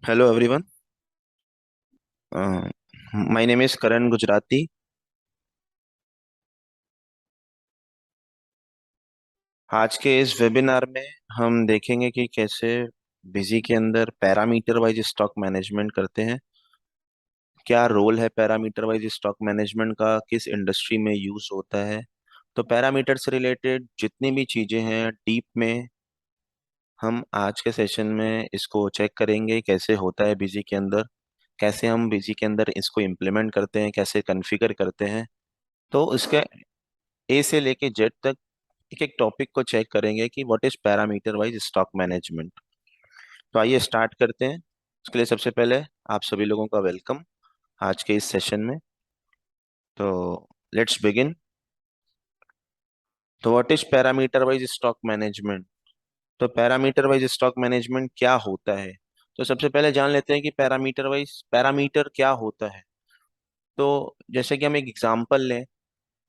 Hello everyone. Uh, my name is Karan Gujarati. आज के इस वेबिनार में हम देखेंगे कि कैसे बिजी के अंदर पैरामीटर वाइज स्टॉक मैनेजमेंट करते हैं। क्या रोल है पैरामीटर वाइज स्टॉक मैनेजमेंट का, किस इंडस्ट्री में यूज होता है। तो पैरामीटर से रिलेटेड जितनी भी चीजें हैं डीप में हम आज के सेशन में इसको चेक करेंगे, कैसे होता है बिजी के अंदर, कैसे हम बिजी के अंदर इसको इम्प्लीमेंट करते हैं, कैसे कॉन्फ़िगर करते हैं। तो इसके ए से लेके जेड तक एक एक टॉपिक को चेक करेंगे कि what is parameter wise stock management. तो आइए स्टार्ट करते हैं। उसके लिए सबसे पहले आप सभी लोगों का वेलकम आज के इस सेशन में। तो लेट्स बिगिन। तो what is parameter wise stock management. तो पैरामीटर वाइज स्टॉक मैनेजमेंट क्या होता है। तो सबसे पहले जान लेते हैं कि पैरामीटर वाइज पैरामीटर क्या होता है। तो जैसे कि हम एक एग्जांपल लें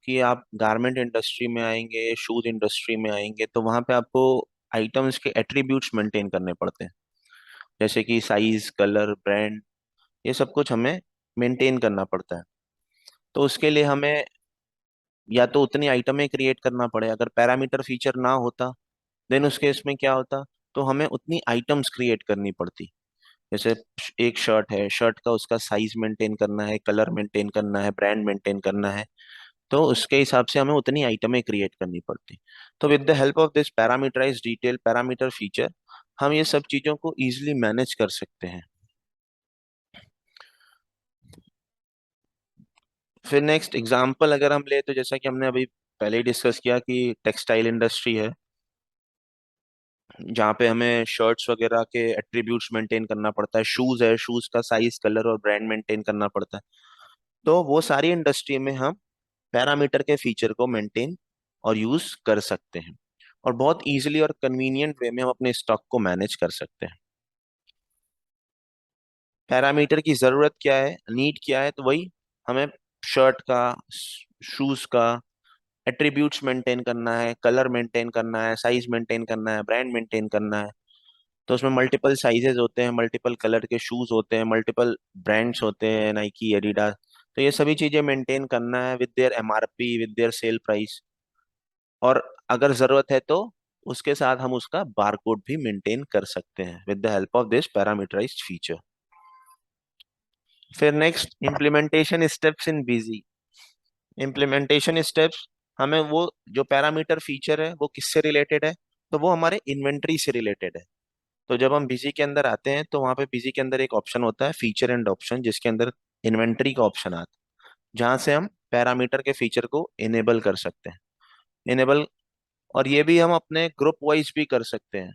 कि आप गारमेंट इंडस्ट्री में आएंगे, शूज इंडस्ट्री में आएंगे, तो वहां पे आपको आइटम्स के एट्रीब्यूट्स मेंटेन करने पड़ते हैं। जैसे कि साइज, कलर, ब्रांड, ये सब कुछ हमें मेंटेन करना पड़ता है। तो उसके लिए हमें या तो उतनी आइटमें क्रिएट करना पड़े, अगर पैरामीटर फीचर ना होता देन उस केस में क्या होता, तो हमें उतनी आइटम्स क्रिएट करनी पड़ती। जैसे एक शर्ट है, शर्ट का उसका साइज मेंटेन करना है, कलर मेंटेन करना है, ब्रांड मेंटेन करना है, तो उसके हिसाब से हमें उतनी आइटमें क्रिएट करनी पड़ती। तो with the help of this parameterise detail parameter feature हम ये सब चीजों को इजीली मैनेज कर सकते हैं। फिर नेक्स्ट एग्जांपल अगर हम ले, तो जैसा कि हमने अभी पहले ही डिस्कस किया कि टेक्सटाइल इंडस्ट्री है, जहाँ पे हमें शर्ट्स वगैरह के एट्रीब्यूट्स मेंटेन करना पड़ता है। शूज है, शूज का साइज, कलर और ब्रांड मेंटेन करना पड़ता है। तो वो सारी इंडस्ट्री में हम पैरामीटर के फीचर को मेंटेन और यूज कर सकते हैं, और बहुत इजीली और कन्वीनियंट वे में हम अपने स्टॉक को मैनेज कर सकते हैं। पैरामीटर की जरूरत क्या है, नीड क्या है, तो वही हमें शर्ट का, शूज का एट्रीब्यूट्स मेंटेन करना है, कलर मेंटेन करना है, साइज मेंटेन करना है, ब्रांड मेंटेन करना है। तो उसमें मल्टीपल साइजेस होते हैं, मल्टीपल कलर के शूज होते हैं, मल्टीपल ब्रांड्स होते हैं, नाइकी, एडिडास। तो ये सभी चीजें मेंटेन करना है with their MRP, with their cell price, और अगर जरूरत है तो उसके साथ हम उसका बारकोड भी मेंटेन कर सकते हैं with the help of this parameterized feature. फिर नेक्स्ट, इम्प्लीमेंटेशन स्टेप्स इन बिजी। इम्प्लीमेंटेशन स्टेप्स, हमें वो जो पैरामीटर फीचर है वो किससे रिलेटेड है, तो वो हमारे इन्वेंट्री से रिलेटेड है। तो जब हम बिजी के अंदर आते हैं तो वहां पे बिजी के अंदर एक ऑप्शन होता है फीचर एंड ऑप्शन, जिसके अंदर इन्वेंट्री का ऑप्शन आता है, जहां से हम पैरामीटर के फीचर को इनेबल कर सकते हैं। इनेबल, और ये भी हम अपने ग्रुप वाइज भी कर सकते हैं।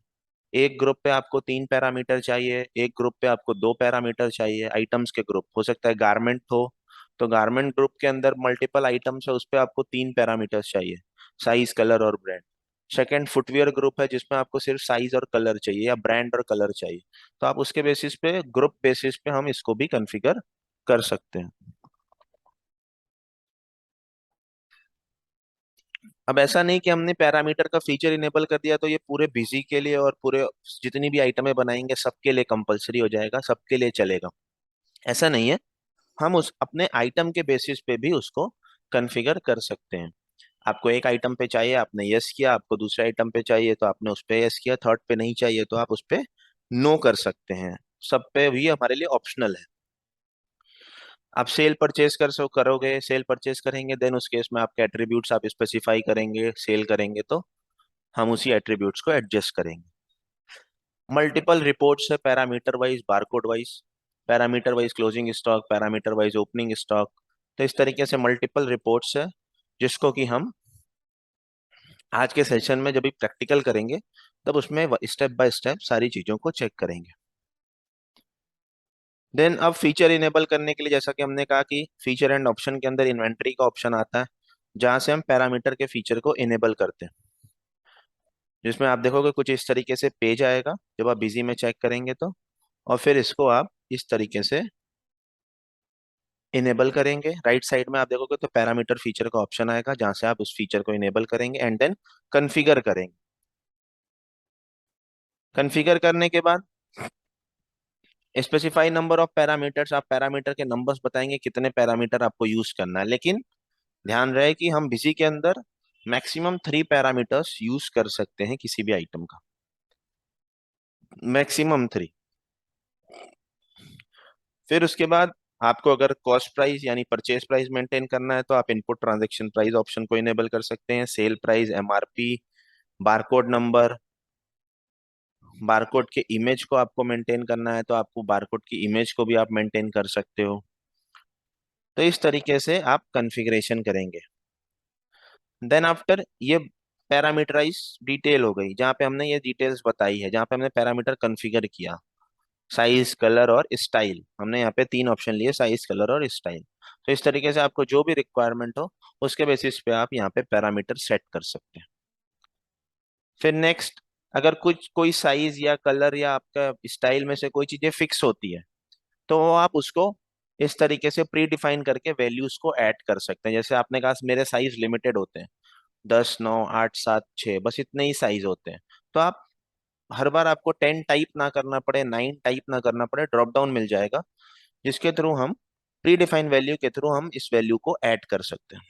एक ग्रुप पे आपको 3 पैरामीटर चाहिए, एक ग्रुप पे आपको 2 पैरामीटर चाहिए। आइटम्स के ग्रुप हो सकता है गारमेंट हो, तो गारमेंट ग्रुप के अंदर मल्टीपल आइटम्स है, उस पे आपको 3 पैरामीटर्स चाहिए, साइज, कलर और ब्रांड। सेकंड, फुटवियर ग्रुप है जिसमें आपको सिर्फ साइज और कलर चाहिए, या ब्रांड और कलर चाहिए। तो आप उसके बेसिस पे, ग्रुप बेसिस पे हम इसको भी कॉन्फ़िगर कर सकते हैं। अब ऐसा नहीं कि हमने पैरामीटर का फीचर इनेबल कर दिया तो ये पूरे बिजी के लिए और पूरे जितनी भी आइटमें बनाएंगे सबके लिए कंपलसरी हो जाएगा, सबके लिए चलेगा। ऐसा नहीं है। हम उस अपने आइटम के बेसिस पे भी उसको कॉन्फ़िगर कर सकते हैं। आपको एक आइटम पे चाहिए, आपने यस किया, आपको दूसरे आइटम पे चाहिए तो आपने उस पे यस किया, थर्ड पे नहीं चाहिए तो आप उस पे नो कर सकते हैं। सब पे भी हमारे लिए ऑप्शनल है। आप सेल परचेज कर सो करोगे, सेल परचेज करेंगे, देन उस केस में आपके एट्रीब्यूट्स आप स्पेसिफाई करेंगे, सेल करेंगे तो हम उसी एट्रीब्यूट्स को एडजस्ट करेंगे। मल्टीपल रिपोर्ट्स है, parameter wise, barcode wise, parameter wise closing stock, parameter wise opening stock. तो इस तरीके से मल्टीपल रिपोर्ट्स है, जिसको कि हम आज के सेशन में जब भी प्रैक्टिकल करेंगे तब उसमें स्टेप बाय स्टेप सारी चीजों को चेक करेंगे। देन अब फीचर इनेबल करने के लिए, जैसा कि हमने कहा कि फीचर एंड ऑप्शन के अंदर इन्वेंट्री का ऑप्शन आता है, जहां से हम पैरामीटर के फीचर को इनेबल करते हैं। जिसमें आप देखोगे कुछ इस तरीके से पेज आएगा जब आप बिजी में चेक करेंगे तो, और फिर इसको आप इस तरीके से इनेबल करेंगे। राइट साइड में आप देखोगे तो पैरामीटर फीचर का ऑप्शन आएगा, जहां से आप उस फीचर को इनेबल करेंगे एंड देन कॉन्फ़िगर करेंगे। कॉन्फ़िगर करने के बाद स्पेसिफाई नंबर ऑफ पैरामीटर्स, आप पैरामीटर के नंबर्स बताएंगे कितने पैरामीटर आपको यूज करना है, लेकिन ध्यान रहे कि हम बिजी के अंदर मैक्सिमम 3 पैरामीटर्स यूज कर सकते हैं किसी भी आइटम का, मैक्सिमम 3। फिर उसके बाद आपको अगर कॉस्ट प्राइस यानी परचेज प्राइस मेंटेन करना है तो आप इनपुट ट्रांजैक्शन प्राइस ऑप्शन को इनेबल कर सकते हैं, sale price, MRP, barcode number, barcode के इमेज को आपको मेंटेन करना है तो आपको बारकोड की इमेज को भी आप मेंटेन कर सकते हो। तो इस तरीके से आप कॉन्फ़िगरेशन करेंगे। देन आफ्टर ये पैरामीटराइज डिटेल हो गई, जहाँ पे हमने ये डिटेल्स बताई है, जहाँ पे हमने पैरामीटर कॉन्फ़िगर किया, साइज, कलर और स्टाइल, हमने यहाँ पे 3 ऑप्शन लिए, साइज, कलर और स्टाइल। तो इस तरीके से आपको जो भी रिक्वायरमेंट हो उसके बेसिस पे आप यहाँ पे पैरामीटर सेट कर सकते हैं। फिर नेक्स्ट, अगर कुछ कोई साइज या कलर या आपका स्टाइल में से कोई चीजें फिक्स होती है तो आप उसको इस तरीके से प्री डिफाइन करके वैल्यूज को ऐड कर सकते हैं। जैसे आपने कहा मेरे साइज लिमिटेड होते हैं, 10, 9, 8, 7, 6, बस इतने ही साइज होते हैं, तो आप हर बार आपको 10 टाइप ना करना पड़े, 9 टाइप ना करना पड़े, ड्रॉप डाउन मिल जाएगा जिसके थ्रू हम प्री डिफाइन वैल्यू के थ्रू हम इस वैल्यू को ऐड कर सकते हैं।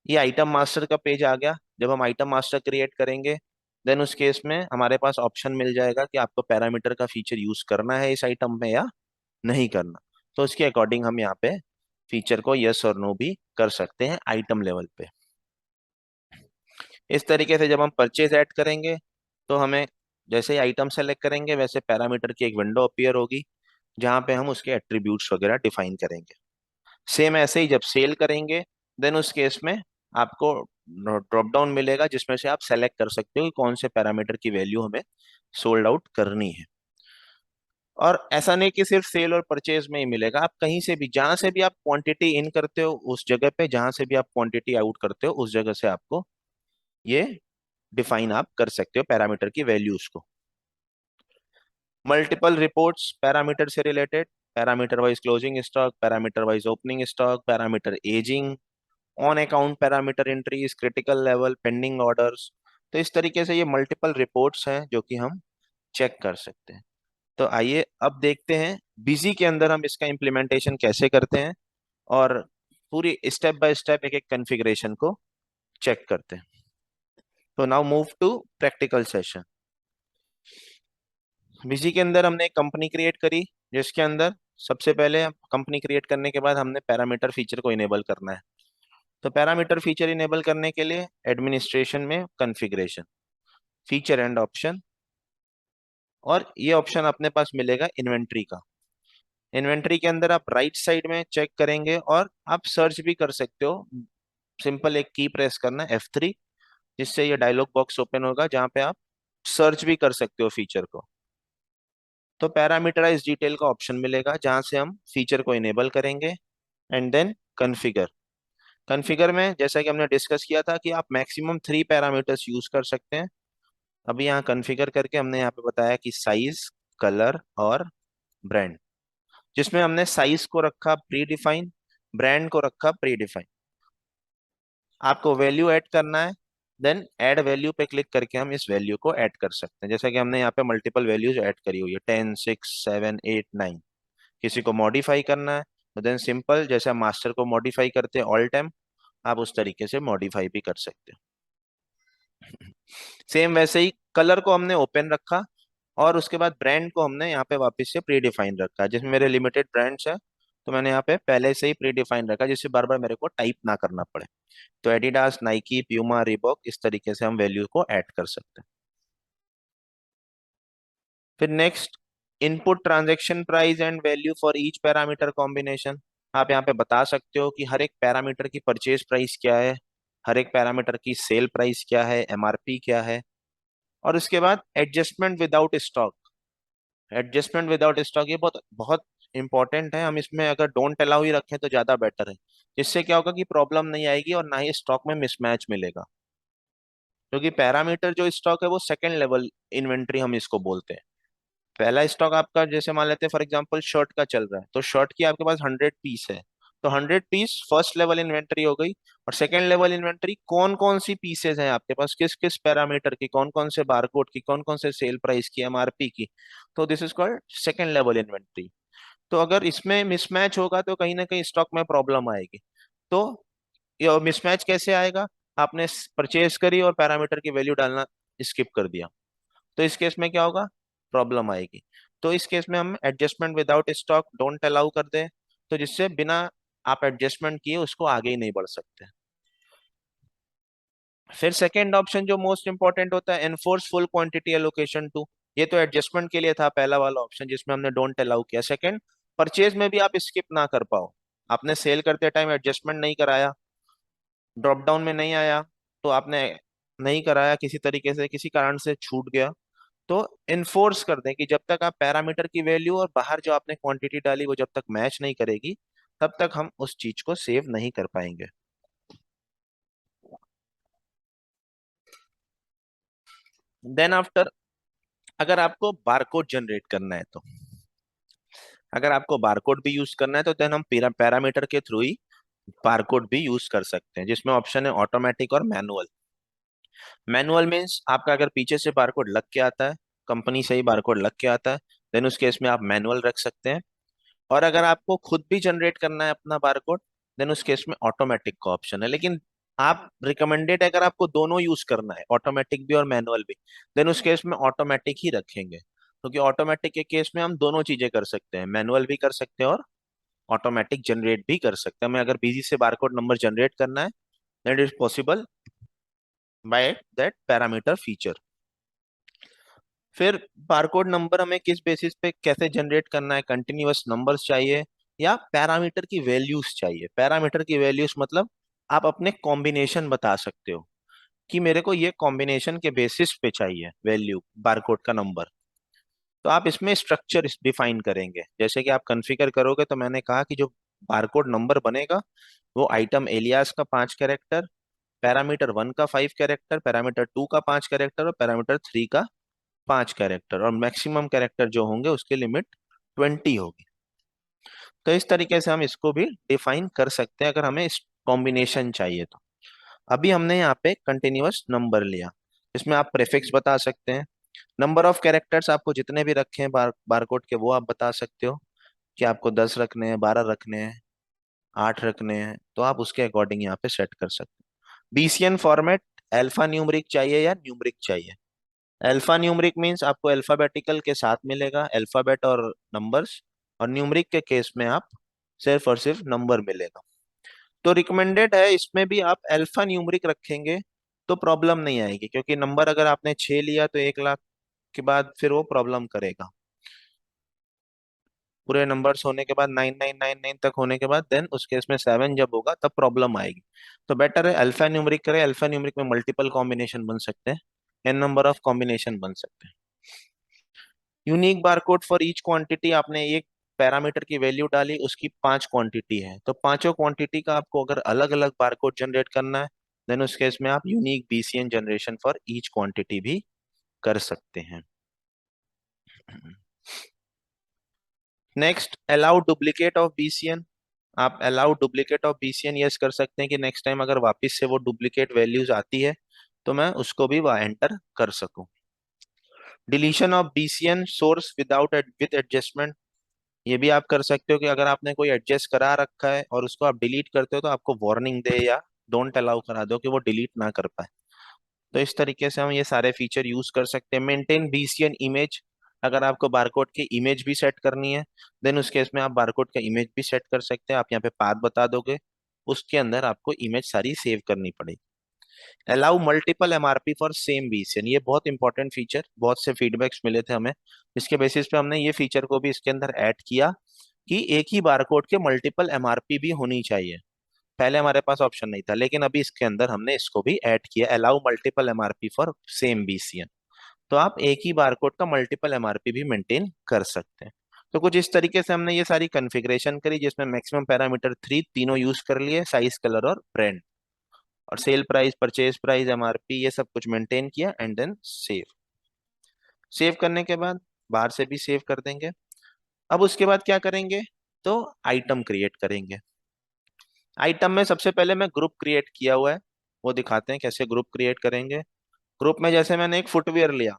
ये आइटम मास्टर का पेज आ गया। जब हम आइटम मास्टर क्रिएट करेंगे देन उस केस में हमारे पास ऑप्शन मिल जाएगा कि आपको पैरामीटर का फीचर यूज करना है इस आइटम में या नहीं करना। तो उसके अकॉर्डिंग हम यहाँ पे फीचर को यस और नो भी कर सकते हैं आइटम लेवल पे। इस तरीके से जब हम परचेज ऐड करेंगे तो हमें जैसे ही आइटम सेलेक्ट करेंगे वैसे पैरामीटर की एक विंडो अपीयर होगी जहाँ पे हम उसके एट्रीब्यूट्स वगैरह डिफाइन करेंगे। सेम ऐसे ही जब सेल करेंगे देन उस केस में आपको ड्रॉप डाउन मिलेगा जिसमें से आप सेलेक्ट कर सकते हो कि कौन से पैरामीटर की वैल्यू हमें सोल्ड आउट करनी है। और ऐसा नहीं कि सिर्फ सेल और परचेज में ही मिलेगा, आप कहीं से भी जहां से भी आप क्वांटिटी इन करते हो उस जगह पे, जहां से भी आप क्वांटिटी आउट करते हो उस जगह से आपको ये डिफाइन आप कर सकते हो पैरामीटर की वैल्यूज को। मल्टीपल रिपोर्ट्स पैरामीटर से related, parameter wise closing stock, parameter wise opening stock, parameter ageing, on account parameter entries, critical level, pending orders. तो इस तरीके से ये मल्टीपल रिपोर्ट्स हैं जो कि हम चेक कर सकते हैं। तो आइए अब देखते हैं बिजी के अंदर हम इसका इम्प्लीमेंटेशन कैसे करते हैं और पूरी स्टेप बाय स्टेप एक एक कॉन्फ़िगरेशन को चेक करते हैं। तो now move to practical session. बिजी के अंदर हमने एक कंपनी क्रिएट करी जिसके अंदर सबसे पहले कंपनी क्रिएट करने के बाद हमने पैरामीटर फीचर को इनेबल करना है। तो पैरामीटर फीचर इनेबल करने के लिए एडमिनिस्ट्रेशन में कॉन्फ़िगरेशन, फीचर एंड ऑप्शन, और ये ऑप्शन अपने पास मिलेगा इन्वेंट्री का। इन्वेंट्री के अंदर आप राइट साइड में चेक करेंगे और आप सर्च भी कर सकते हो। सिंपल एक की प्रेस करना है F3, जिससे ये डायलॉग बॉक्स ओपन होगा जहाँ पे आप सर्च भी कर सकते हो फीचर को। तो पैरामीटराइज डिटेल का ऑप्शन मिलेगा जहाँ से हम फीचर को इनेबल करेंगे एंड देन कॉन्फ़िगर। कॉन्फ़िगर में जैसा कि हमने डिस्कस किया था कि आप मैक्सिमम 3 पैरामीटर्स यूज कर सकते हैं। अभी यहाँ कॉन्फ़िगर करके हमने यहाँ पे बताया कि साइज, कलर और ब्रांड, जिसमें हमने साइज को रखा प्री डिफाइन, ब्रांड को रखा प्री डिफाइन। आपको वैल्यू ऐड करना है देन ऐड वैल्यू पे क्लिक करके हम इस वैल्यू को ऐड कर सकते हैं। जैसा कि हमने यहाँ पे मल्टीपल वैल्यूज ऐड करी हुई है, 10, 6, 7, 8, 9। किसी को मॉडिफाई करना है तो देन सिंपल जैसे हम मास्टर को मॉडिफाई करते हैं ऑल टाइम, आप उस तरीके से मॉडिफाई भी कर सकते हो। सेम वैसे ही कलर को हमने ओपन रखा और उसके बाद ब्रांड को हमने यहाँ पे वापस से प्री डिफाइन रखा, जिसमें मेरे लिमिटेड ब्रांड्स है तो मैंने यहाँ पे पहले से ही प्री डिफाइन रखा जिससे बार बार मेरे को टाइप ना करना पड़े। तो एडिडास, नाइकी, प्यूमा, रिबॉक, इस तरीके से हम वैल्यू को ऐड कर सकते हैं। फिर next, input transaction price and value for each parameter combination. आप यहाँ पे बता सकते हो कि हर एक पैरामीटर की परचेज प्राइस क्या है, हर एक पैरामीटर की सेल प्राइस क्या है, एमआरपी क्या है। और उसके बाद adjustment without stock. Adjustment without stock ये बहुत बहुत इंपॉर्टेंट है, हम इसमें अगर डोंट अलाउ ही रखें तो ज्यादा बेटर है। इससे क्या होगा कि प्रॉब्लम नहीं आएगी और ना ही स्टॉक में मिसमैच मिलेगा, क्योंकि पैरामीटर जो स्टॉक है वो सेकंड लेवल इन्वेंट्री हम इसको बोलते हैं। पहला स्टॉक आपका जैसे मान लेते हैं फॉर एग्जांपल शर्ट का चल रहा है तो शर्ट की आपके पास 100 पीस है, तो 100 पीस फर्स्ट लेवल इन्वेंटरी हो गई। और सेकेंड लेवल इन्वेंटरी, कौन कौन सी पीसेज हैं आपके पास, किस किस पैरामीटर की, कौन कौन से बारकोड की, कौन कौन से सेल प्राइस की, एमआरपी की। तो this is called second level inventory. तो अगर इसमें मिसमैच होगा तो कहीं ना कहीं स्टॉक में प्रॉब्लम आएगी। तो ये मिसमैच कैसे आएगा, आपने परचेज करी और पैरामीटर की वैल्यू डालना स्किप कर दिया, तो इस केस में क्या होगा, प्रॉब्लम आएगी। तो इस केस में हम adjustment without stock don't allow कर दे, तो जिससे बिना आप एडजस्टमेंट किए उसको आगे ही नहीं बढ़ सकते। फिर सेकेंड ऑप्शन जो मोस्ट इंपॉर्टेंट होता है, enforce full quantity allocation two. ये तो एडजस्टमेंट के लिए था पहला वाला ऑप्शन जिसमें हमने डोंट अलाउ किया। सेकेंड, परचेज में भी आप स्किप ना कर पाओ, आपने सेल करते टाइम एडजस्टमेंट नहीं कराया, ड्रॉप डाउन में नहीं आया, तो आपने नहीं कराया, किसी तरीके से किसी कारण से छूट गया, तो इन्फोर्स कर दें कि जब तक आप पैरामीटर की वैल्यू और बाहर जो आपने क्वांटिटी डाली वो जब तक मैच नहीं करेगी, तब तक हम उस चीज को सेव नहीं कर पाएंगे। देन आफ्टर, अगर आपको बारकोड जनरेट करना है तो, अगर आपको बारकोड भी यूज करना है तो देन हम पैरामीटर के थ्रू ही बारकोड भी यूज कर सकते हैं, जिसमें ऑप्शन है ऑटोमेटिक और मैनुअल। मैनुअल मीन्स आपका अगर पीछे से बारकोड लग के आता है, कंपनी से ही बारकोड लग के आता है, देन उस केस में आप मैनुअल रख सकते हैं। और अगर आपको खुद भी जनरेट करना है अपना बारकोड, देन उस केस में ऑटोमेटिक का ऑप्शन है। लेकिन आप रिकमेंडेड, अगर आपको दोनों यूज करना है, ऑटोमेटिक भी और मैनुअल भी, देन उस केस में ऑटोमेटिक ही रखेंगे, क्योंकि ऑटोमेटिक के केस में हम दोनों चीजें कर सकते हैं, मैनुअल भी कर सकते हैं और ऑटोमेटिक जनरेट भी कर सकते हैं। हमें अगर बिजी से बारकोड नंबर जनरेट करना है, that is possible by that parameter feature. फिर बारकोड नंबर हमें किस बेसिस पे कैसे जनरेट करना है, कंटिन्यूअस नंबर्स चाहिए या पैरामीटर की वैल्यूज चाहिए। पैरामीटर की वैल्यूज मतलब आप अपने कॉम्बिनेशन बता सकते हो कि मेरे को ये कॉम्बिनेशन के बेसिस पे चाहिए वैल्यू बारकोड का नंबर। तो आप इसमें स्ट्रक्चर डिफाइन करेंगे, जैसे कि आप कॉन्फ़िगर करोगे, तो मैंने कहा कि जो बारकोड नंबर बनेगा वो आइटम एलियास का 5 कैरेक्टर, पैरामीटर 1 का 5 कैरेक्टर, पैरामीटर 2 का 5 कैरेक्टर और पैरामीटर 3 का 5 कैरेक्टर, और मैक्सिमम कैरेक्टर जो होंगे उसकी लिमिट 20 होगी। तो इस तरीके से हम इसको भी डिफाइन कर सकते हैं अगर हमें इस कॉम्बिनेशन चाहिए तो। अभी हमने यहाँ पे कंटिन्यूअस नंबर लिया, इसमें आप प्रेफिक्स बता सकते हैं, नंबर ऑफ कैरेक्टर्स आपको जितने भी रखे हैं बारकोड के वो आप बता सकते हो, कि आपको 10 रखने हैं, 12 रखने हैं, 8 रखने हैं, तो आप उसके अकॉर्डिंग यहाँ पे सेट कर सकते हैं। बीसीएन फॉर्मेट, अल्फा न्यूमरिक चाहिए या न्यूमरिक चाहिए। अल्फा न्यूमरिक मीन्स आपको अल्फाबेटिकल के साथ मिलेगा, अल्फाबेट और नंबर्स, और न्यूमरिक के केस में आप सिर्फ और सिर्फ नंबर मिलेगा। तो रिकमेंडेड है इसमें भी आप अल्फा न्यूमरिक रखेंगे तो प्रॉब्लम नहीं आएगी, क्योंकि नंबर अगर आपने 6 लिया तो 1 लाख के बाद फिर वो प्रॉब्लम करेगा। पूरे नंबर्स होने के बाद 9999 तक होने के बाद देन उस केस में 7 जब होगा तब प्रॉब्लम आएगी। तो बेटर है अल्फा न्यूमरिक करें। अल्फा न्यूमरिक में मल्टीपल कॉम्बिनेशन बन सकते हैं, एन नंबर ऑफ कॉम्बिनेशन बन सकते हैं। Unique barcode for each quantity, आपने एक पैरामीटर की वैल्यू डाली, उसकी 5 क्वांटिटी है, तो पांचों क्वांटिटी का आपको अगर अलग अलग बारकोड जनरेट करना है, देन उस केस में आप unique BCN generation for each quantity भी कर सकते हैं। Next, allow duplicate of BCN. आप allow duplicate of BCN yes कर सकते हैं कि नेक्स्ट टाइम अगर वापस से वो डुप्लीकेट वैल्यूज आती है तो मैं उसको भी वह एंटर कर सकूं। Deletion of BCN source without with adjustment, ये भी आप कर सकते हो कि अगर आपने कोई एडजस्ट करा रखा है और उसको आप डिलीट करते हो तो आपको वार्निंग दे या डोंट अलाउ करा दो कि वो डिलीट ना कर पाए। तो इस तरीके से हम ये सारे फीचर यूज कर सकते हैं। मेंटेन बीसीएन इमेज, अगर आपको बारकोड की इमेज भी सेट करनी है, देन उस केस में आप बारकोड का इमेज भी सेट कर सकते हैं। आप यहाँ पे पाथ बता दोगे, उसके अंदर आपको इमेज सारी सेव करनी पड़ेगी। Allow multiple MRP for same BCN, ये बहुत इंपॉर्टेंट फीचर, बहुत से फीडबैक्स मिले थे हमें, इसके बेसिस पे हमने ये फीचर को भी इसके अंदर ऐड किया कि एक ही बारकोड के मल्टीपल एमआरपी भी होनी चाहिए। पहले हमारे पास ऑप्शन नहीं था, लेकिन अभी इसके अंदर हमने इसको भी ऐड किया, allow multiple MRP for same BCN. तो आप एक ही बारकोड का मल्टीपल एमआरपी भी मेंटेन कर सकते हैं। तो कुछ इस तरीके से हमने ये सारी कॉन्फ़िगरेशन करी, जिसमें मैक्सिमम पैरामीटर 3 तीनों यूज कर लिए, साइज, कलर और ब्रांड, और sale price, purchase price, MRP, ये सब कुछ मेंटेन किया एंड देन सेव। सेव करने के बाद बाहर से भी सेव कर देंगे। अब उसके बाद क्या करेंगे, तो आइटम क्रिएट करेंगे। आइटम में सबसे पहले मैं ग्रुप क्रिएट किया हुआ है, वो दिखाते हैं कैसे ग्रुप क्रिएट करेंगे। ग्रुप में जैसे मैंने एक फुटवियर लिया,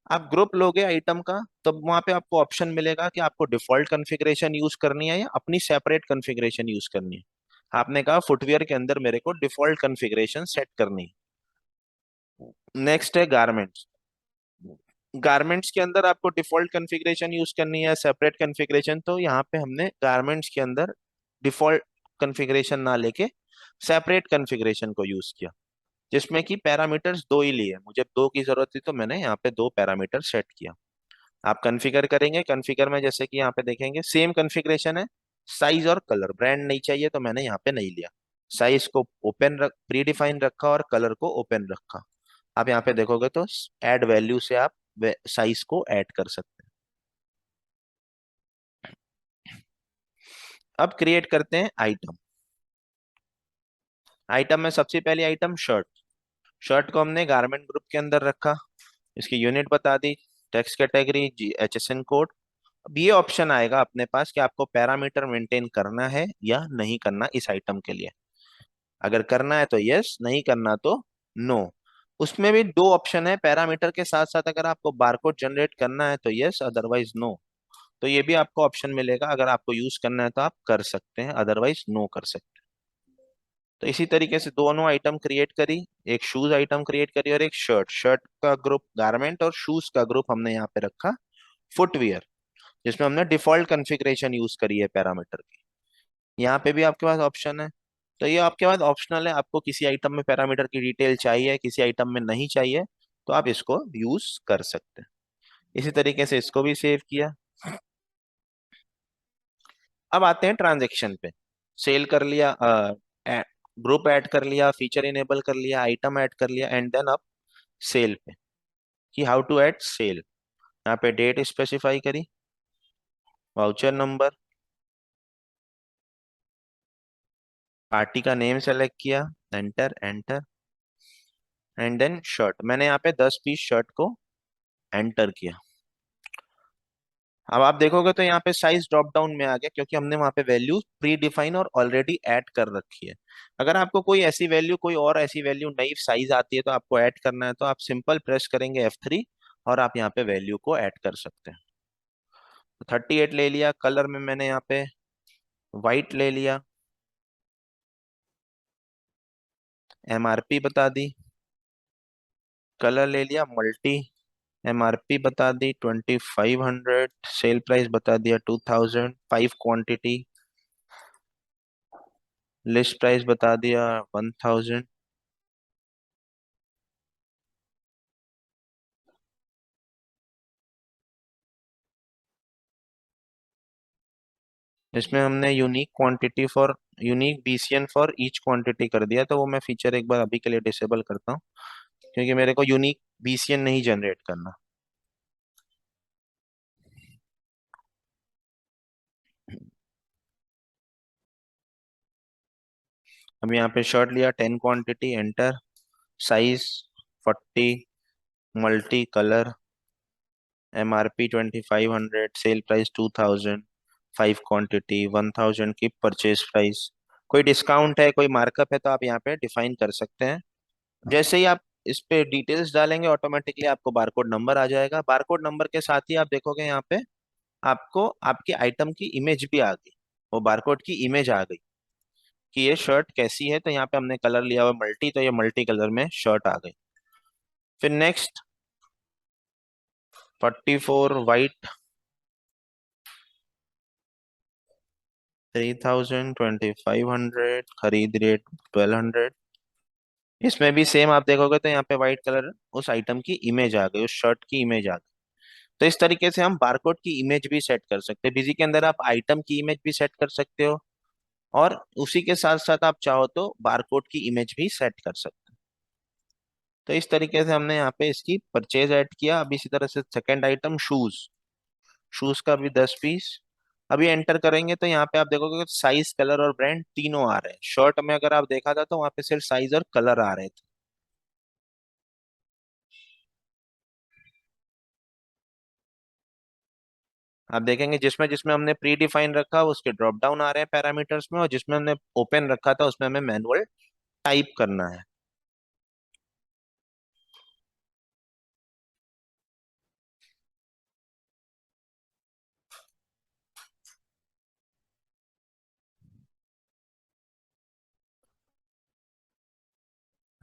आप ग्रुप लोगे आइटम का, तो वहां पे आपको ऑप्शन मिलेगा कि आपको डिफॉल्ट कॉन्फ़िगरेशन यूज करनी है या अपनी सेपरेट कॉन्फ़िगरेशन यूज करनी है। आपने कहा फुटवियर के अंदर मेरे को डिफॉल्ट कॉन्फ़िगरेशन सेट करनी है। नेक्स्ट है गारमेंट्स। गारमेंट्स के अंदर आपको डिफॉल्ट कॉन्फ़िगरेशन यूज करनी है सेपरेट कॉन्फ़िगरेशन, तो यहाँ पे हमने गारमेंट्स के अंदर डिफॉल्ट कॉन्फ़िगरेशन ना लेके सेपरेट कॉन्फ़िगरेशन को यूज किया, जिसमें कि पैरामीटर्स दो ही लिए, मुझे दो की जरूरत थी तो मैंने यहाँ पे दो पैरामीटर सेट किया। आप कॉन्फ़िगर करेंगे, कॉन्फ़िगर में जैसे कि यहाँ पे देखेंगे सेम कॉन्फ़िगरेशन है, साइज और कलर, ब्रांड नहीं चाहिए तो मैंने यहाँ पे नहीं लिया। साइज को ओपन रख प्री डिफाइन रखा और कलर को ओपन रखा। आप यहाँ पे देखोगे तो ऐड वैल्यू से आप साइज को ऐड कर सकते हैं। अब क्रिएट करते हैं आइटम। आइटम में सबसे पहली आइटम शर्ट। शर्ट को हमने गारमेंट ग्रुप के अंदर रखा, इसकी यूनिट बता दी, टेक्स्ट कैटेगरी जी HSN कोड। अब ये ऑप्शन आएगा अपने पास कि आपको पैरामीटर मेंटेन करना है या नहीं करना इस आइटम के लिए। अगर करना है तो यस, नहीं करना तो नो। उसमें भी दो ऑप्शन है, पैरामीटर के साथ साथ अगर आपको बारकोड जनरेट करना है तो यस, अदरवाइज नो। तो ये भी आपको ऑप्शन मिलेगा, अगर आपको यूज करना है तो आप कर सकते हैं, अदरवाइज नो कर सकते हैं। तो इसी तरीके से दोनों आइटम क्रिएट करी, एक शूज आइटम क्रिएट करी और एक शर्ट। शर्ट का ग्रुप गारमेंट और शूज का ग्रुप हमने यहाँ पे रखा फुटवियर, जिसमें हमने डिफॉल्ट कॉन्फ़िगरेशन यूज करी है पैरामीटर की। यहाँ पे भी आपके पास ऑप्शन है, तो ये आपके पास ऑप्शनल है, आपको किसी आइटम में पैरामीटर की डिटेल चाहिए किसी आइटम में नहीं चाहिए तो आप इसको यूज कर सकते हैं। इसी तरीके से इसको भी सेव किया। अब आते हैं ट्रांजेक्शन पे। सेल कर लिया, ग्रुप ऐड कर लिया, फीचर इनेबल कर लिया, आइटम ऐड कर लिया, एंड देन अब सेल पे, कि हाउ टू ऐड सेल। यहाँ पे डेट स्पेसिफाई करी, वाउचर नंबर, पार्टी का नेम सेलेक्ट किया, enter enter, and then shirt. मैंने यहाँ पे 10 पीस शर्ट को एंटर किया। अब आप देखोगे तो यहाँ पे साइज ड्रॉप डाउन में आ गया, क्योंकि हमने वहां पे वैल्यू प्री डिफाइन और ऑलरेडी ऐड कर रखी है। अगर आपको कोई ऐसी वैल्यू, कोई और ऐसी वैल्यू नई साइज आती है तो आपको ऐड करना है, तो आप सिंपल प्रेस करेंगे F3 और आप यहाँ पे वैल्यू को ऐड कर सकते हैं। तो 38 ले लिया, कलर में मैंने यहाँ पे वाइट ले लिया, MRP बता दी, कलर ले लिया मल्टी, MRP बता दी 2500, सेल प्राइस बता दिया 2000, 5 क्वांटिटी, लिस्ट प्राइस बता दिया 1000। इसमें हमने unique quantity for unique BCN for each quantity कर दिया, तो वो मैं फीचर एक बार अभी के लिए डिसेबल करता हूँ, क्योंकि मेरे को यूनिक BCN नहीं जनरेट करना। अब यहाँ पे शर्ट लिया 10 quantity, enter, size 40, multi colour, MRP 2500, sale price 2000, 5 quantity 1000 की परचेज प्राइस। कोई डिस्काउंट है, कोई मार्कअप है तो आप यहाँ पे डिफाइन कर सकते हैं। जैसे ही आप इस पे डिटेल्स डालेंगे ऑटोमेटिकली आपको बारकोड नंबर आ जाएगा। बारकोड नंबर के साथ ही आप देखोगे यहाँ पे आपको आपकी आइटम की इमेज भी आ गई, वो बारकोड की इमेज आ गई कि ये शर्ट कैसी है। तो यहाँ पे हमने कलर लिया हुआ मल्टी, तो ये मल्टी कलर में शर्ट आ गई। फिर नेक्स्ट 44 वाइट, 3000, 2500, खरीद रेट 1200। इसमें भी सेम आप देखोगे तो यहाँ पे व्हाइट कलर, उस आइटम की इमेज आ गई, उस शर्ट की इमेज आ गई। तो इस तरीके से हम बारकोड की इमेज भी सेट कर सकते हैं। बिजी के अंदर आप आइटम की इमेज भी सेट कर सकते हो, और उसी के साथ साथ आप चाहो तो बारकोड की इमेज भी सेट कर सकते हो। तो इस तरीके से हमने यहाँ पे इसकी परचेज ऐड किया। अब इसी तरह से सेकंड आइटम शूज। शूज का भी 10 पीस अभी एंटर करेंगे, तो यहाँ पे आप देखोगे साइज, कलर और ब्रांड तीनों आ रहे हैं। शर्ट में अगर आप देखा था तो वहाँ पे सिर्फ साइज और कलर आ रहे थे। आप देखेंगे जिसमें जिसमें हमने प्री डिफाइन रखा उसके ड्रॉप डाउन आ रहे हैं पैरामीटर्स में, और जिसमें हमने ओपन रखा था उसमें हमें मैनुअल टाइप करना है।